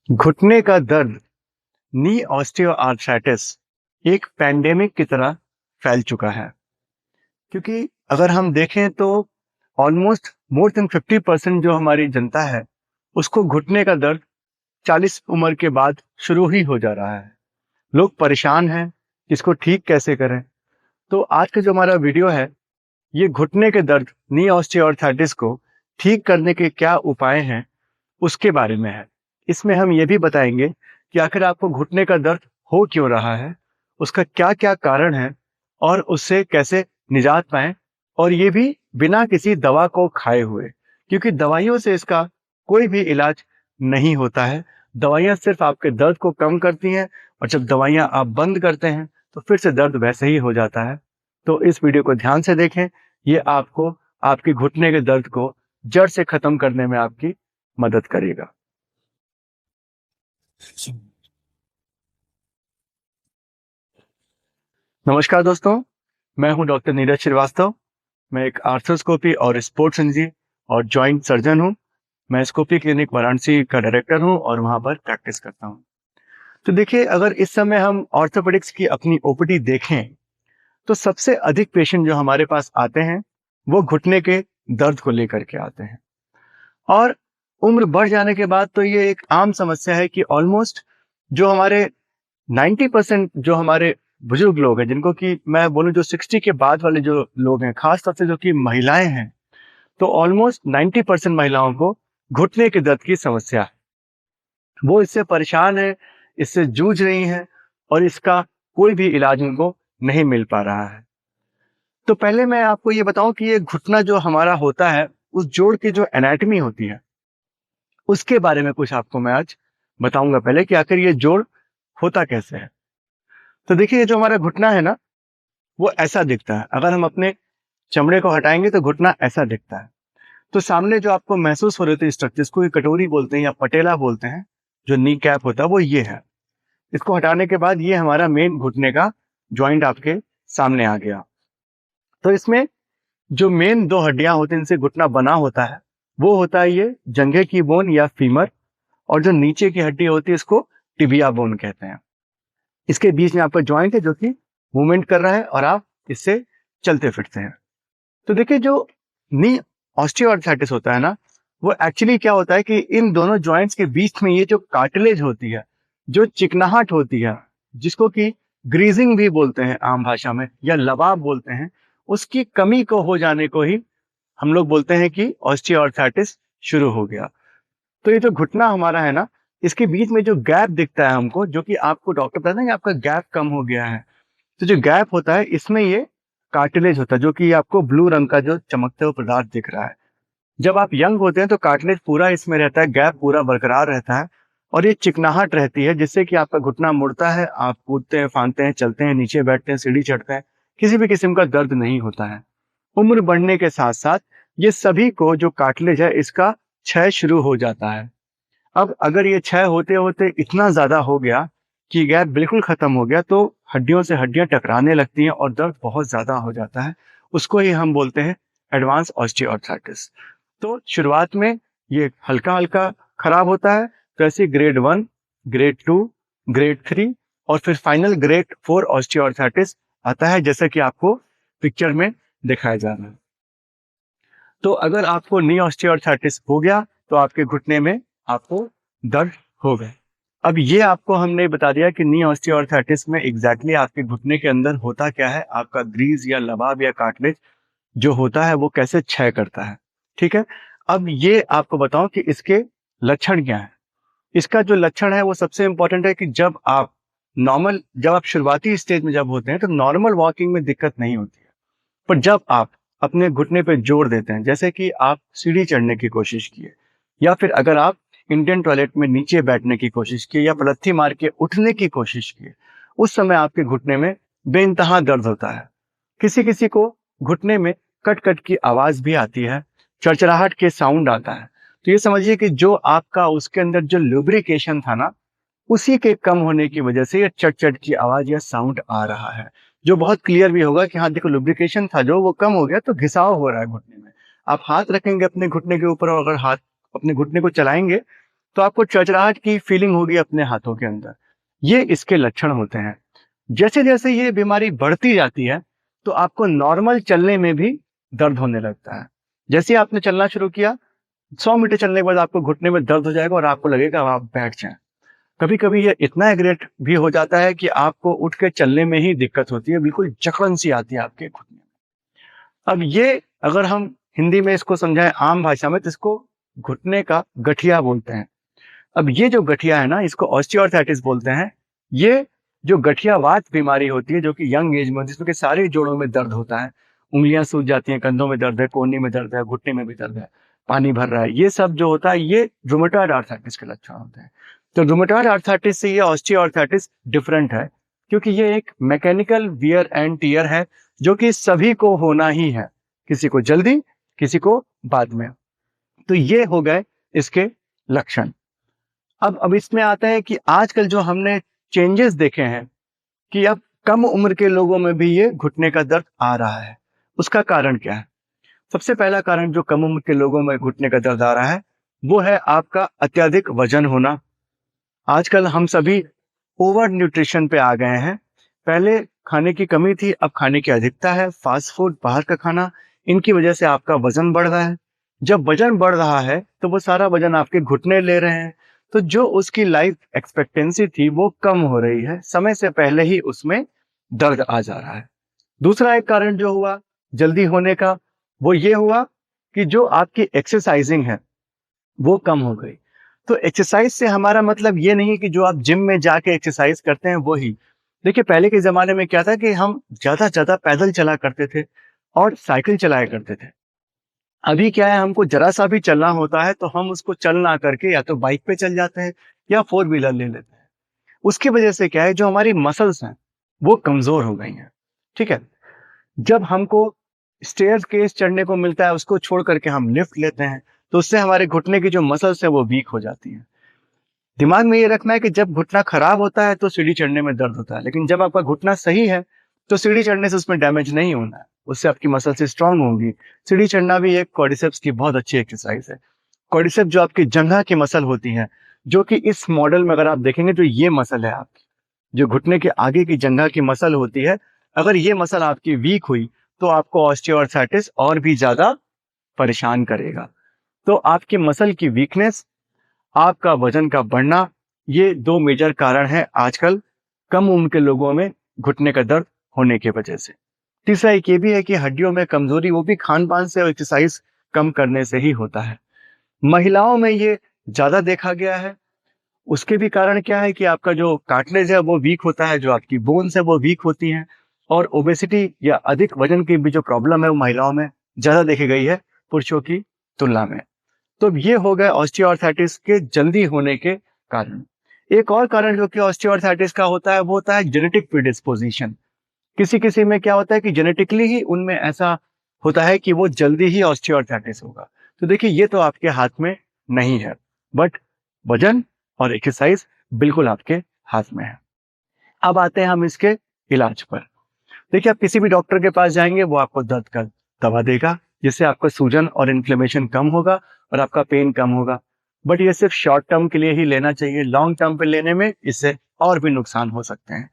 घुटने का दर्द नी ऑस्टियोआर्थराइटिस एक पैंडेमिक की तरह फैल चुका है, क्योंकि अगर हम देखें तो ऑलमोस्ट मोर देन 50% जो हमारी जनता है उसको घुटने का दर्द 40 उम्र के बाद शुरू ही हो जा रहा है। लोग परेशान हैं, इसको ठीक कैसे करें। तो आज का जो हमारा वीडियो है ये घुटने के दर्द नी ऑस्टियोआर्थराइटिस को ठीक करने के क्या उपाय हैं उसके बारे में है। इसमें हम ये भी बताएंगे कि आखिर आपको घुटने का दर्द हो क्यों रहा है, उसका क्या क्या कारण है और उससे कैसे निजात पाएं, और ये भी बिना किसी दवा को खाए हुए, क्योंकि दवाइयों से इसका कोई भी इलाज नहीं होता है। दवाइयाँ सिर्फ आपके दर्द को कम करती हैं और जब दवाइयाँ आप बंद करते हैं तो फिर से दर्द वैसे ही हो जाता है। तो इस वीडियो को ध्यान से देखें, ये आपको आपके घुटने के दर्द को जड़ से खत्म करने में आपकी मदद करेगा। नमस्कार दोस्तों, मैं हूं डॉक्टर नीरज श्रीवास्तव। मैं एक आर्थ्रोस्कोपी और स्पोर्ट्स इंजरी और जॉइंट सर्जन हूं। मैं स्कोपी क्लिनिक वाराणसी का डायरेक्टर हूं और वहां पर प्रैक्टिस करता हूं। तो देखिए, अगर इस समय हम ऑर्थोपेडिक्स की अपनी ओपीडी देखें तो सबसे अधिक पेशेंट जो हमारे पास आते हैं वो घुटने के दर्द को लेकर के आते हैं। और उम्र बढ़ जाने के बाद तो ये एक आम समस्या है कि ऑलमोस्ट जो हमारे 90% जो हमारे बुजुर्ग लोग हैं, जिनको कि मैं बोलूं जो 60 के बाद वाले जो लोग हैं, खासतौर से जो कि महिलाएं हैं, तो ऑलमोस्ट 90% महिलाओं को घुटने के दर्द की समस्या है। वो इससे परेशान है, इससे जूझ रही हैं और इसका कोई भी इलाज उनको नहीं मिल पा रहा है। तो पहले मैं आपको ये बताऊं कि ये घुटना जो हमारा होता है, उस जोड़ की जो एनाटमी होती है उसके बारे में कुछ आपको मैं आज बताऊंगा पहले कि आखिर ये जोड़ होता कैसे है। तो देखिए, ये जो हमारा घुटना है ना, वो ऐसा दिखता है। अगर हम अपने चमड़े को हटाएंगे तो घुटना ऐसा दिखता है। तो सामने जो आपको महसूस हो रही थी स्ट्रक्चर, इसको ये कटोरी बोलते हैं या पटेला बोलते हैं, जो नी कैप होता है वो ये है। इसको हटाने के बाद ये हमारा मेन घुटने का जॉइंट आपके सामने आ गया। तो इसमें जो मेन दो हड्डियां होती हैं, इनसे घुटना बना होता है, वो होता है ये जंघे की बोन या फीमर, और जो नीचे की हड्डी होती है इसको टिबिया बोन कहते हैं। इसके बीच में आपका जॉइंट है जो कि मूवमेंट कर रहा है और आप इससे चलते फिरते हैं। तो देखिए, जो नी ऑस्टियोआर्थराइटिस होता है ना, वो एक्चुअली क्या होता है कि इन दोनों जॉइंट्स के बीच में ये जो कार्टिलेज होती है, जो चिकनाहट होती है, जिसको कि ग्रीजिंग भी बोलते हैं आम भाषा में या लबाब बोलते हैं, उसकी कमी को हो जाने को ही हम लोग बोलते हैं कि ऑस्टियोआर्थराइटिस शुरू हो गया। तो ये जो घुटना हमारा है ना, इसके बीच में जो गैप दिखता है हमको, जो कि आपको डॉक्टर बताते हैं कि आपका गैप कम हो गया है, तो जो गैप होता है इसमें ये कार्टिलेज होता है, जो कि आपको ब्लू रंग का जो चमकते हुए पदार्थ दिख रहा है। जब आप यंग होते हैं तो कार्टिलेज पूरा इसमें रहता है, गैप पूरा बरकरार रहता है और ये चिकनाहट रहती है, जिससे कि आपका घुटना मुड़ता है, आप कूदते हैं, फांदते हैं, चलते हैं, नीचे बैठते हैं, सीढ़ी चढ़ते हैं, किसी भी किस्म का दर्द नहीं होता है। उम्र बढ़ने के साथ साथ ये सभी को जो कार्टिलेज है इसका क्षय शुरू हो जाता है। अब अगर ये क्षय होते होते इतना ज्यादा हो गया कि गैप बिल्कुल खत्म हो गया, तो हड्डियों से हड्डियां टकराने लगती हैं और दर्द बहुत ज्यादा हो जाता है। उसको ही हम बोलते हैं एडवांस ऑस्टियोआर्थराइटिस। तो शुरुआत में ये हल्का हल्का खराब होता है, तो ऐसे ग्रेड 1, ग्रेड 2, ग्रेड 3 और फिर फाइनल ग्रेड 4 ऑस्टियोआर्थराइटिस आता है, जैसा कि आपको पिक्चर में दिखाया जा रहा है। तो अगर आपको नी ऑस्टियोआर्थराइटिस हो गया तो आपके घुटने में आपको दर्द हो गए। अब ये आपको हमने बता दिया कि नी ऑस्टियोआर्थराइटिस में एग्जैक्टली आपके घुटने के अंदर होता क्या है, आपका ग्रीज या लबाब या कार्टिलेज जो होता है वो कैसे क्षय करता है। ठीक है, अब ये आपको बताऊं कि इसके लक्षण क्या है। इसका जो लक्षण है वो सबसे इंपॉर्टेंट है कि जब आप शुरुआती स्टेज में जब होते हैं तो नॉर्मल वॉकिंग में दिक्कत नहीं होती है, पर जब आप अपने घुटने पे जोर देते हैं, जैसे कि आप सीढ़ी चढ़ने की कोशिश किए या फिर अगर आप इंडियन टॉयलेट में नीचे बैठने की कोशिश की या पलथी मार के उठने की कोशिश की, उस समय आपके घुटने में बेइंतहा दर्द होता है। किसी किसी को घुटने में कट कट की आवाज भी आती है, चरचराहट के साउंड आता है। तो ये समझिए कि जो आपका उसके अंदर जो लुब्रिकेशन था ना, उसी के कम होने की वजह से ये चट चट की आवाज या साउंड आ रहा है, जो बहुत क्लियर भी होगा कि हाँ देखो, लुब्रिकेशन था जो वो कम हो गया तो घिसाव हो रहा है घुटने में। आप हाथ रखेंगे अपने घुटने के ऊपर और अगर हाथ अपने घुटने को चलाएंगे तो आपको चरचराहट की फीलिंग होगी अपने हाथों के अंदर। ये इसके लक्षण होते हैं। जैसे जैसे ये बीमारी बढ़ती जाती है तो आपको नॉर्मल चलने में भी दर्द होने लगता है। जैसे ही आपने चलना शुरू किया, 100 मीटर चलने के बाद आपको घुटने में दर्द हो जाएगा और आपको लगेगा अब आप बैठ जाएं। कभी कभी ये इतना एग्रेट भी हो जाता है कि आपको उठ के चलने में ही दिक्कत होती है, बिल्कुल जकड़न सी आती है आपके घुटने में। अब ये अगर हम हिंदी में इसको समझाएं आम भाषा में, तो इसको घुटने का गठिया बोलते हैं। अब ये जो गठिया है ना, इसको ऑस्टियोआर्थराइटिस बोलते हैं। ये जो गठियावात बीमारी होती है जो कि यंग एज में, जिसमें कि सारे जोड़ों में दर्द होता है, उंगलियां सूज जाती हैं, कंधों में दर्द है, कोहनी में दर्द है, घुटने में भी दर्द है, पानी भर रहा है, ये सब जो होता है ये रूमेटॉइड आर्थराइटिस के लक्षण होते हैं। तो रूमेटॉइड आर्थराइटिस से ये ऑस्टियोआर्थराइटिस डिफरेंट है, क्योंकि ये एक मैकेनिकल वियर एंड टियर है जो कि सभी को होना ही है, किसी को जल्दी, किसी को बाद में। तो ये हो गए इसके लक्षण। अब इसमें आता है कि आजकल जो हमने चेंजेस देखे हैं कि अब कम उम्र के लोगों में भी ये घुटने का दर्द आ रहा है। उसका कारण क्या है? सबसे पहला कारण जो कम उम्र के लोगों में घुटने का दर्द आ रहा है वो है आपका अत्यधिक वजन होना। आजकल हम सभी ओवर न्यूट्रिशन पे आ गए हैं। पहले खाने की कमी थी, अब खाने की अधिकता है, फास्ट फूड, बाहर का खाना, इनकी वजह से आपका वजन बढ़ रहा है। जब वजन बढ़ रहा है तो वो सारा वजन आपके घुटने ले रहे हैं, तो जो उसकी लाइफ एक्सपेक्टेंसी थी वो कम हो रही है, समय से पहले ही उसमें दर्द आ जा रहा है। दूसरा एक कारण जो हुआ जल्दी होने का, वो ये हुआ कि जो आपकी एक्सरसाइजिंग है वो कम हो गई। तो एक्सरसाइज से हमारा मतलब ये नहीं है कि जो आप जिम में जाके एक्सरसाइज करते हैं वो ही। देखिए पहले के जमाने में क्या था कि हम ज्यादा से ज्यादा पैदल चला करते थे और साइकिल चलाया करते थे। अभी क्या है, हमको जरा सा भी चलना होता है तो हम उसको चल ना करके या तो बाइक पे चल जाते हैं या फोर व्हीलर ले लेते हैं। उसकी वजह से क्या है, जो हमारी मसल्स हैं वो कमजोर हो गई हैं। ठीक है, जब हमको स्टेयर्स केस चढ़ने को मिलता है उसको छोड़ करके हम लिफ्ट लेते हैं, तो उससे हमारे घुटने की जो मसल्स है वो वीक हो जाती हैं। दिमाग में ये रखना है कि जब घुटना खराब होता है तो सीढ़ी चढ़ने में दर्द होता है, लेकिन जब आपका घुटना सही है तो सीढ़ी चढ़ने से उसमें डैमेज नहीं होना है, उससे आपकी मसल्स स्ट्रांग होंगी। सीढ़ी चढ़ना भी एक क्वाड्रिसेप्स की बहुत अच्छी एक्सरसाइज है। क्वाड्रिसेप्स जो आपकी जंघा की मसल होती है, जो कि इस मॉडल में अगर आप देखेंगे तो ये मसल है आपकी, जो घुटने के आगे की जंघा की मसल होती है। अगर ये मसल आपकी वीक हुई तो आपको ऑस्टियोआर्थराइटिस और भी ज्यादा परेशान करेगा। तो आपकी मसल की वीकनेस, आपका वजन का बढ़ना, ये दो मेजर कारण है आजकल कम उम्र के लोगों में घुटने का दर्द होने की वजह से। तीसरा एक ये भी है कि हड्डियों में कमजोरी, वो भी खान पान से और एक्सरसाइज कम करने से ही होता है। महिलाओं में ये ज्यादा देखा गया है। उसके भी कारण क्या है कि आपका जो कार्टिलेज है वो वीक होता है, जो आपकी बोन्स है वो वीक होती हैं, और ओबेसिटी या अधिक वजन की भी जो प्रॉब्लम है वो महिलाओं में ज्यादा देखी गई है पुरुषों की तुलना में। तो ये हो गए ऑस्टियोआर्थराइटिस के जल्दी होने के कारण। एक और कारण जो कि ऑस्टियोआर्थराइटिस का होता है वो होता है जेनेटिक प्रीडिस्पोजिशन। किसी किसी में क्या होता है कि जेनेटिकली ही उनमें ऐसा होता है कि वो जल्दी ही ऑस्टियोआर्थराइटिस होगा। तो देखिए ये तो आपके हाथ में नहीं है, बट वजन और एक्सरसाइज बिल्कुल आपके हाथ में है। अब आते हैं हम इसके इलाज पर। देखिए आप किसी भी डॉक्टर के पास जाएंगे वो आपको दर्द का दवा देगा, जिससे आपका सूजन और इन्फ्लेमेशन कम होगा और आपका पेन कम होगा। बट ये सिर्फ शॉर्ट टर्म के लिए ही लेना चाहिए, लॉन्ग टर्म पे लेने में इससे और भी नुकसान हो सकते हैं।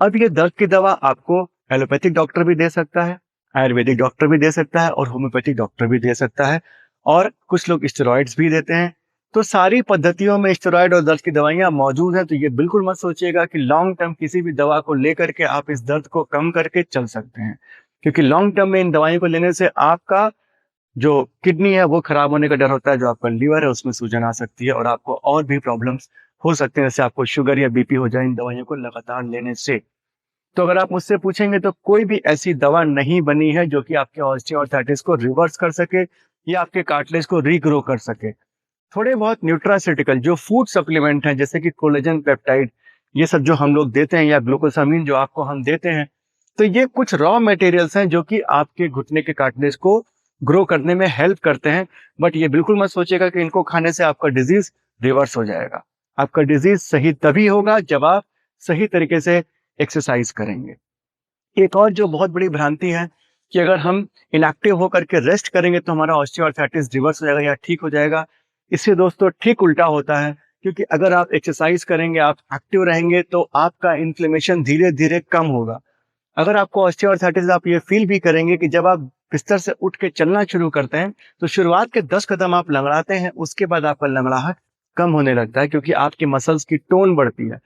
अब ये दर्द की दवा आपको एलोपैथिक डॉक्टर भी दे सकता है, आयुर्वेदिक डॉक्टर भी दे सकता है और होम्योपैथिक डॉक्टर भी दे सकता है, और कुछ लोग स्टेरॉइड्स भी देते हैं। तो सारी पद्धतियों में स्टेरॉइड और दर्द की दवाइयां मौजूद हैं। तो ये बिल्कुल मत सोचिएगा कि लॉन्ग टर्म किसी भी दवा को लेकर के आप इस दर्द को कम करके चल सकते हैं, क्योंकि लॉन्ग टर्म में इन दवाइयों को लेने से आपका जो किडनी है वो खराब होने का डर होता है, जो आपका लीवर है उसमें सूजन आ सकती है और आपको और भी प्रॉब्लम्स हो सकते हैं, जैसे आपको शुगर या बीपी हो जाए इन दवाइयों को लगातार लेने से। तो अगर आप मुझसे पूछेंगे तो कोई भी ऐसी दवा नहीं बनी है जो कि आपके ऑस्टियोआर्थराइटिस को रिवर्स कर सके या आपके कार्टिलेज को रीग्रो कर सके। थोड़े बहुत न्यूट्रास्यूटिकल जो फूड सप्लीमेंट हैं, जैसे कि कोलेजन पेप्टाइड, ये सब जो हम लोग देते हैं, या ग्लूकोसामिन जो आपको हम देते हैं, तो ये कुछ रॉ मटेरियल्स हैं जो कि आपके घुटने के कार्टिलेज को ग्रो करने में हेल्प करते हैं। बट ये बिल्कुल मत सोचिएगा कि इनको खाने से आपका डिजीज रिवर्स हो जाएगा। आपका डिजीज सही तभी होगा जब आप सही तरीके से एक्सरसाइज करेंगे। एक और जो बहुत बड़ी भ्रांति है कि अगर हम इनएक्टिव होकर के रेस्ट करेंगे तो हमारा ऑस्टियोआर्थराइटिस रिवर्स हो जाएगा या ठीक हो जाएगा, इससे दोस्तों ठीक उल्टा होता है, क्योंकि अगर आप एक्सरसाइज करेंगे, आप एक्टिव रहेंगे, तो आपका इन्फ्लेमेशन धीरे धीरे कम होगा। अगर आपको ऑस्टियोआर्थराइटिस, आप ये फील भी करेंगे कि जब आप बिस्तर से उठ के चलना शुरू करते हैं, तो शुरुआत के 10 कदम आप लंगड़ाते हैं, उसके बाद आपका लंगड़ाहट कम होने लगता है, क्योंकि आपके मसल्स की टोन बढ़ती है।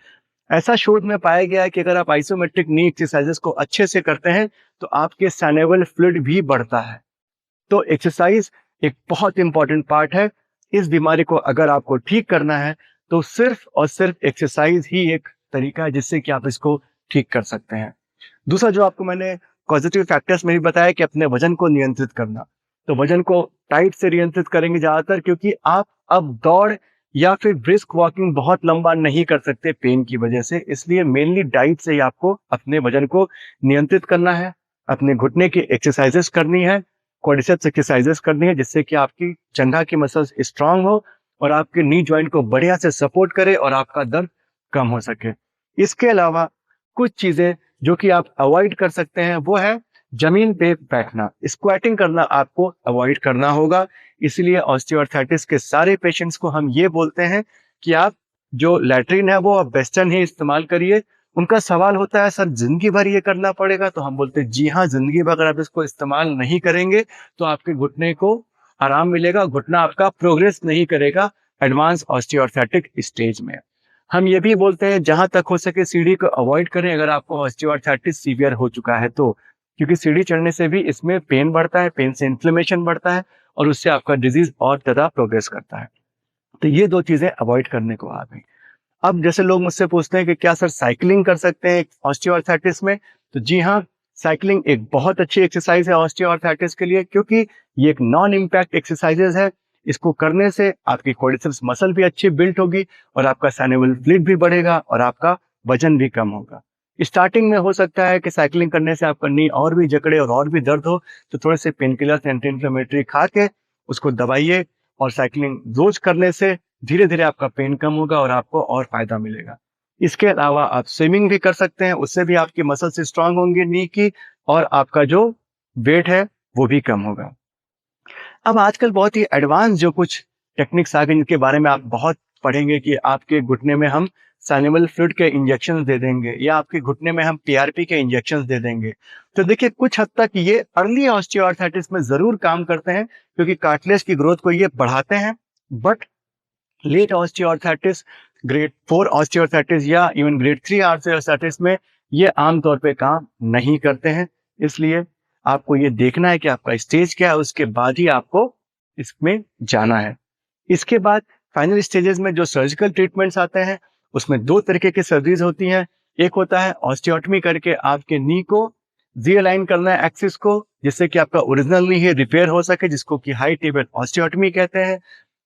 ऐसा शोध में पाया गया है कि अगर आप आइसोमेट्रिक नी एक्सरसाइजेस को अच्छे से करते हैं, तो आपके सैनेबल फ्लूइड भी बढ़ता है। तो एक्सरसाइज एक बहुत इंपॉर्टेंट पार्ट है। इस बीमारी को अगर आपको ठीक करना है, तो सिर्फ और सिर्फ एक्सरसाइज ही एक तरीका है जिससे कि आप इसको ठीक कर सकते हैं। दूसरा जो आपको मैंने पॉजिटिव फैक्टर्स में भी बताया कि अपने वजन को नियंत्रित करना। तो वजन को टाइट से नियंत्रित करेंगे ज्यादातर, क्योंकि आप अब दौड़ या फिर ब्रिस्क वॉकिंग बहुत लंबा नहीं कर सकते पेन की वजह से। इसलिए मेनली डाइट से ही आपको अपने वजन को नियंत्रित करना है। अपने घुटने की एक्सरसाइजेस करनी है, क्वाड्रिसेप्स एक्सरसाइजेस करनी है, जिससे कि आपकी जंघा की मसल्स स्ट्रांग हो और आपके नी जॉइंट को बढ़िया से सपोर्ट करे और आपका दर्द कम हो सके। इसके अलावा कुछ चीजें जो कि आप अवॉइड कर सकते हैं, वो है जमीन पे बैठना। स्क्वाटिंग करना आपको अवॉइड करना होगा। इसलिए ऑस्टियोआर्थराइटिस के सारे पेशेंट्स को हम ये बोलते हैं कि आप जो लैट्रिन है वो आप वेस्टर्न ही इस्तेमाल करिए। उनका सवाल होता है, सर जिंदगी भर ये करना पड़ेगा? तो हम बोलते हैं जी हाँ, जिंदगी भर अगर आप इसको इस्तेमाल नहीं करेंगे तो आपके घुटने को आराम मिलेगा, घुटना आपका प्रोग्रेस नहीं करेगा एडवांस ऑस्टियोआर्थराइटिक स्टेज में। हम ये भी बोलते हैं जहां तक हो सके सीढ़ी को अवॉइड करें अगर आपको ऑस्टियोआर्थराइटिस सीवियर हो चुका है तो, क्योंकि सीढ़ी चढ़ने से भी इसमें पेन बढ़ता है, पेन से इन्फ्लेमेशन बढ़ता है और उससे आपका डिजीज और ज्यादा प्रोग्रेस करता है। तो ये दो चीजें अवॉइड करने को आ गई। अब जैसे लोग मुझसे पूछते हैं कि क्या सर साइकिलिंग कर सकते हैं ऑस्टियोआर्थराइटिस में? तो जी हाँ, साइकिलिंग एक बहुत अच्छी एक्सरसाइज है ऑस्टियोआर्थराइटिस के लिए, क्योंकि ये एक नॉन इम्पैक्ट एक्सरसाइजेज है। इसको करने से आपकी क्वाड्रिसेप्स मसल भी अच्छी बिल्ट होगी और आपका सैनेबल फ्लूइड भी बढ़ेगा और आपका वजन भी कम होगा। स्टार्टिंग में हो सकता है कि साइकिलिंग करने से आपका नी और भी जकड़े और भी दर्द हो, तो थोड़े से पेन किलर्स, एंटी इन्फ्लेमेटरी खा के उसको दबाइए और साइकिलिंग रोज करने से धीरे धीरे आपका पेन कम होगा और आपको और फायदा मिलेगा। इसके अलावा आप स्विमिंग भी कर सकते हैं, उससे भी आपकी मसल्स स्ट्रांग होंगी नी की और आपका जो वेट है वो भी कम होगा। अब आजकल बहुत ही एडवांस जो कुछ टेक्निक्स आ गई जिनके बारे में आप बहुत पढ़ेंगे कि आपके घुटने में हम सैनेबल फ्लूइड के इंजेक्शन दे देंगे या आपके घुटने में हम पीआरपी के इंजेक्शन दे देंगे। तो देखिए, कुछ हद तक ये अर्ली ऑस्टियोआर्थराइटिस में जरूर काम करते हैं, क्योंकि कार्टिलेज की ग्रोथ को ये बढ़ाते हैं। But let osteoarthritis, grade 4 osteoarthritis या इवन ग्रेड 3 ऑस्टियोआर्थराइटिस में ये आमतौर पे काम नहीं करते हैं। इसलिए आपको ये देखना है कि आपका स्टेज क्या है, उसके बाद ही आपको इसमें जाना है। इसके बाद फाइनल स्टेजेस में जो सर्जिकल ट्रीटमेंट्स आते हैं, उसमें दो तरीके की सर्जरीज होती हैं। एक होता है ऑस्टियोटमी करके आपके नी को रीअलाइन करना है एक्सिस को, जिससे कि आपका ओरिजिनल नी है रिपेयर हो सके, जिसको कि हाई टेबल ऑस्टियोटमी कहते हैं।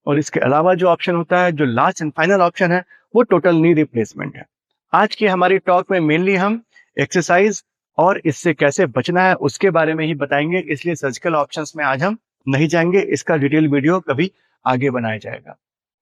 और इसके अलावा जो ऑप्शन होता है, जो लास्ट एंड फाइनल ऑप्शन है, वो टोटल नी रिप्लेसमेंट है। आज की हमारी टॉक में मेनली हम एक्सरसाइज और इससे कैसे बचना है उसके बारे में ही बताएंगे, इसलिए सर्जिकल ऑप्शंस में आज हम नहीं जाएंगे। इसका डिटेल वीडियो कभी आगे बनाया जाएगा।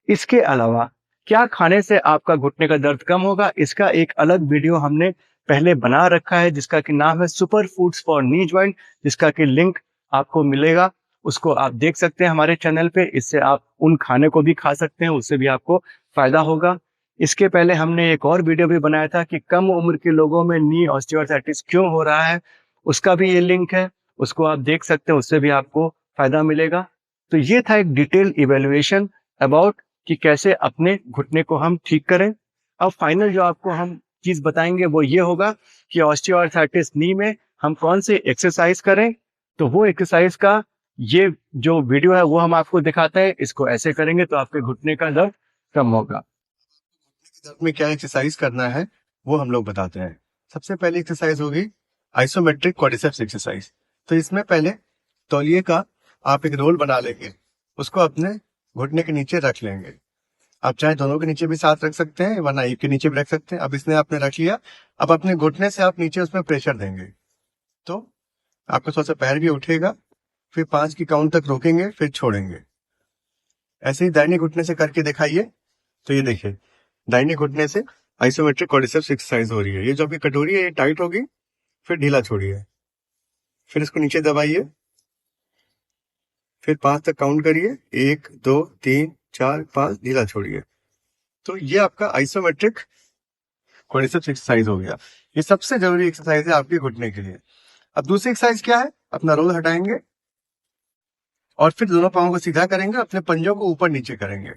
इसके अलावा क्या खाने से आपका घुटने का दर्द कम होगा, इसका एक अलग वीडियो हमने पहले बना रखा है, जिसका कि नाम है super foods for knee joint, जिसका कि लिंक आपको मिलेगा। उसको आप देख सकते हैं हमारे चैनल पे। इससे आप उन खाने को भी खा सकते हैं, उससे भी आपको फायदा होगा। इसके पहले हमने एक और वीडियो भी बनाया था कि कम उम्र के लोगों में नी ऑस्टियोआर्थराइटिस क्यों हो रहा है, उसका भी ये लिंक है, उसको आप देख सकते हैं, उससे भी आपको फायदा मिलेगा। तो ये था एक डिटेल इवेल्युएशन अबाउट कि कैसे अपने घुटने को हम ठीक करें। अब फाइनल जो आपको हम चीज बताएंगे वो ये होगा कि ऑस्टियोआर्थराइटिस नी में हम कौन से एक्सरसाइज करें। तो वो एक्सरसाइज का ये जो वीडियो है वो हम आपको दिखाते हैं। इसको ऐसे करेंगे तो आपके घुटने का दर्द कम होगा। दर्द में क्या एक्सरसाइज करना है वो हम लोग बताते हैं। सबसे पहली एक्सरसाइज होगी आइसोमेट्रिक क्वाड्रिसेप्स एक्सरसाइज। तो इसमें पहले तौलिए का आप एक रोल बना लेंगे, उसको अपने घुटने के नीचे रख लेंगे। आप चाहे दोनों के नीचे भी साथ रख सकते हैं, वरना एक के नीचे भी रख सकते हैं। अब इसने आपने रख लिया, अब अपने घुटने से आप नीचे उसमें प्रेशर देंगे तो आपका थोड़ा सा पैर भी उठेगा। फिर 5 की काउंट तक रोकेंगे, फिर छोड़ेंगे। ऐसे ही दाहिने घुटने से करके दिखाइए। तो ये देखिए, दाहिने घुटने से आइसोमेट्रिक क्वाड्रिसेप्स एक्सरसाइज हो रही है। ये जो आपकी कटोरी है ये टाइट होगी, फिर ढीला छोड़िए, फिर इसको नीचे दबाइए, फिर 5 तक काउंट करिए, 1 2 3 4 5 ढीला छोड़िए। तो ये आपका आइसोमेट्रिक क्वाड्रिसेप्स एक्सरसाइज हो गया। ये सबसे जरूरी एक्सरसाइज है आपके घुटने के लिए। अब दूसरी एक्सरसाइज क्या है, अपना रोल हटाएंगे और फिर दोनों पाँव को सीधा करेंगे, अपने पंजों को ऊपर नीचे करेंगे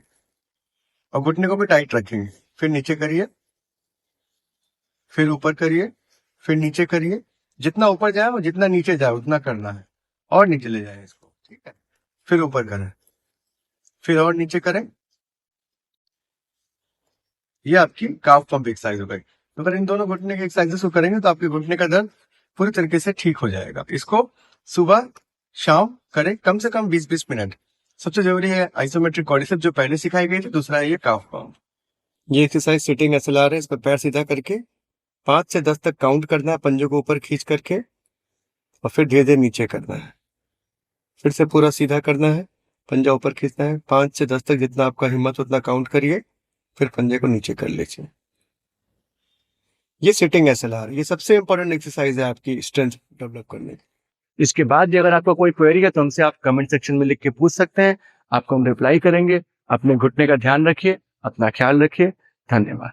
और घुटने को भी टाइट रखेंगे। फिर नीचे करिए, फिर ऊपर करिए, फिर नीचे करिए। जितना ऊपर जाए और जितना नीचे जाए उतना करना है, और नीचे ले जाए इसको, ठीक है। फिर ऊपर करें, फिर और नीचे करें। ये आपकी काफ पंप एक्सरसाइज हो गई। अगर इन दोनों घुटने के एक्सरसाइजेस को करेंगे तो आपके घुटने का दर्द पूरी तरीके से ठीक हो जाएगा। इसको सुबह शाम करें, कम से कम 20-20 मिनट। सबसे जरूरी है आइसोमेट्रिक क्वाड्रिसेप्स जो पहले सिखाई गई थी, दूसरा है ये काफ पंप। ये एक्सरसाइज सिटिंग एसएलआर है। इस पर पैर सीधा करके 5 से 10 तक काउंट करना है, पंजों को ऊपर खींच करके, और फिर धीरे धीरे नीचे करना है। फिर से पूरा सीधा करना है, पंजा ऊपर खींचना है, 5 से 10 तक जितना आपका हिम्मत उतना काउंट करिए, फिर पंजे को नीचे कर लीजिए। ये सिटिंग एसएलआर, ये सबसे इंपॉर्टेंट एक्सरसाइज है आपकी स्ट्रेंथ डेवलप करने की। इसके बाद भी अगर आपका कोई क्वेरी है तो हमसे आप कमेंट सेक्शन में लिख के पूछ सकते हैं, आपको हम रिप्लाई करेंगे। अपने घुटने का ध्यान रखिए, अपना ख्याल रखिए। धन्यवाद।